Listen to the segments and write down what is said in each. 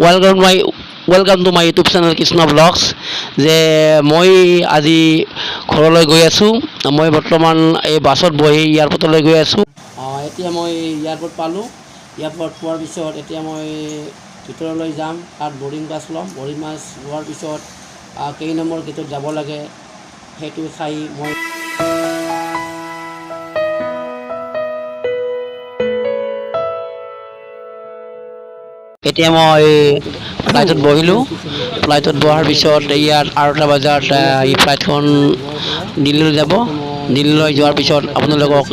Welcome to my YouTube channel Krishna blogs. যে মই আজি ঘৰলৈ গৈ আছোঁ। মই বৰ্তমান এই বাছত বহি এয়াৰপৰ্টলৈ গৈ আছোঁ। এতিয়া মই এয়াৰপৰ্ট পালোঁ। এয়াৰপৰ্ট পোৱাৰ পিছত এতিয়া মই ভিতৰলৈ যাম, তাত বৰ্ডিং পাছ ল'ম। বৰ্ডিং পাছ লোৱাৰ পিছত কেই নম্বৰ গেটত যাব লাগে সেইটো চাই মই এতিয়া মই ফ্লাইটত বহিলোঁ। ফ্লাইটত বহাৰ পিছত ইয়াত 8টা বজাত এই ফ্লাইটখন দিল্লীলৈ যাব। দিল্লীলৈ যোৱাৰ পিছত আপোনালোকক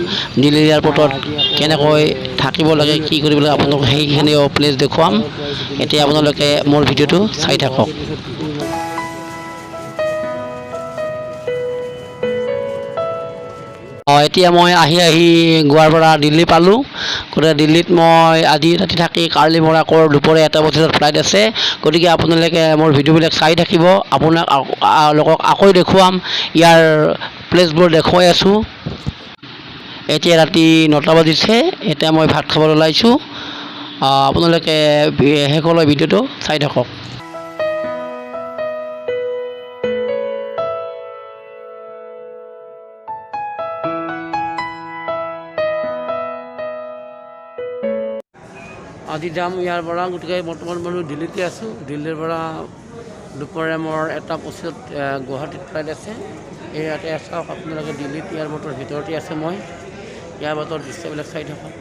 দিল্লী এয়াৰপৰ্টত কেনেকৈ থাকিব লাগে, কি কৰিব লাগে, আপোনালোকক সেইখিনিও প্লেচ দেখুৱাম। এতিয়া আপোনালোকে মোৰ ভিডিঅ'টো চাই থাকক। এতিয়া মই আহি গোৱাৰ পৰা দিল্লী পালোঁ। গতিকে দিল্লীত মই আজি ৰাতি থাকি কালি মোৰ আকৌ দুপৰীয়া 1টা বজাত ফ্লাইট আছে। গতিকে আপোনালোকে মোৰ ভিডিঅ'বিলাক চাই থাকিব। আপোনালোকক আকৌ দেখুৱাম, ইয়াৰ প্লেচবোৰ দেখুৱাই আছোঁ। এতিয়া ৰাতি 9টা বাজিছে। এতিয়া মই ভাত খাবলৈ ওলাইছোঁ। আপোনালোকে শেষলৈ ভিডিঅ'টো চাই থাকক। আজি যাম ইয়াৰ পৰা। গতিকে বৰ্তমান মই দিল্লীতে আছোঁ। দিল্লীৰ পৰা দুপৰীয়া মোৰ 1:25 গুৱাহাটীত ফ্লাইট আছে। ইয়াতে চাওক আপোনালোকে দিল্লীত এয়াৰপৰ্টৰ ভিতৰতে আছে। মই এয়াৰপৰ্টৰ দৃশ্যবিলাক চাই থাকক।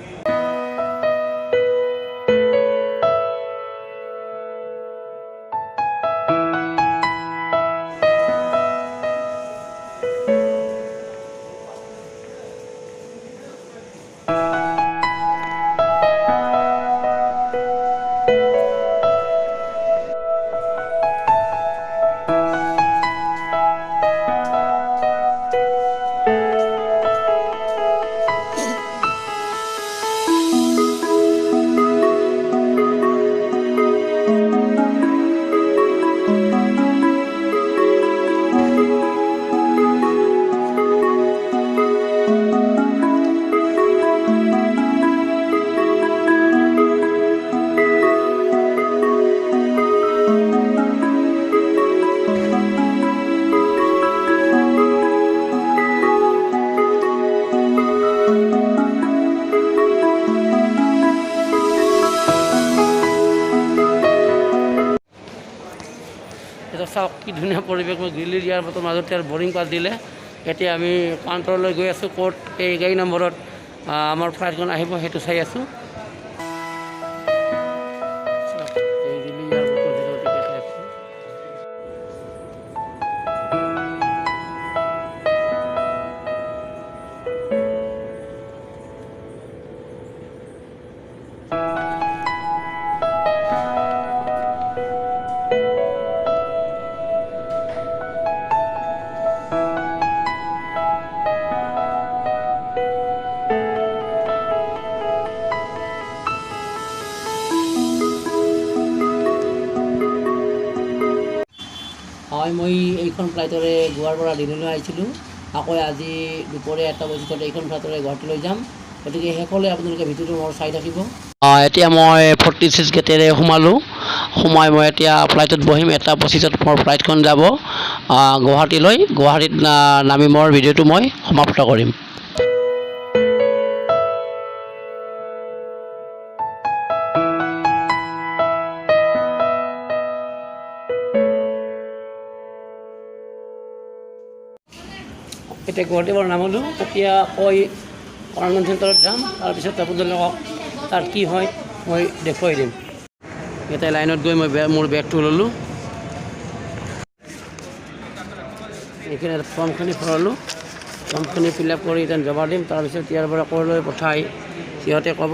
এটা চাওক কি ধুনীয়া পৰিৱেশ। মই দিল্লীৰ এয়াৰপৰ্টৰ মাজতে আৰু বৰ্ডিং পাছ দিলে। এতিয়া আমি কাউণ্টাৰলৈ গৈ আছোঁ, ক'ত এই গাড়ী নম্বৰত আমাৰ ফ্লাইটখন আহিব সেইটো চাই আছোঁ। মই এইখন ফ্লাইটৰে গোৱাৰ পৰা দিল্লীলৈ আহিছিলোঁ। আকৌ আজি দুপৰীয়া 1টা বজাত এইখন ফ্লাইটৰে গুৱাহাটীলৈ যাম। গতিকে শেষলৈ আপোনালোকে ভিডিঅ'টো মোৰ চাই থাকিব। এতিয়া মই 46 গেটেৰে সোমাই মই এতিয়া ফ্লাইটত বহিম। 1:25 মোৰ ফ্লাইটখন যাব গুৱাহাটীলৈ। গুৱাহাটীত নামি মোৰ ভিডিঅ'টো মই সমাপ্ত কৰিম। এতিয়া গুৱাহাটীৰ পৰা নামিলোঁ। এতিয়া কৈ কৰণন চেণ্টাৰত যাম। তাৰপিছত আপোনালোকক তাত কি হয় মই দেখুৱাই দিম। এতিয়া লাইনত গৈ মই মোৰ বেগটো ল'লোঁ। এইখিনি ফৰ্মখিনি ভৰালোঁ। ফৰ্মখিনি ফিল আপ কৰি এতিয়া জমা দিম। তাৰপিছত ইয়াৰ পৰা ক'লৈ পঠাই সিহঁতে ক'ব।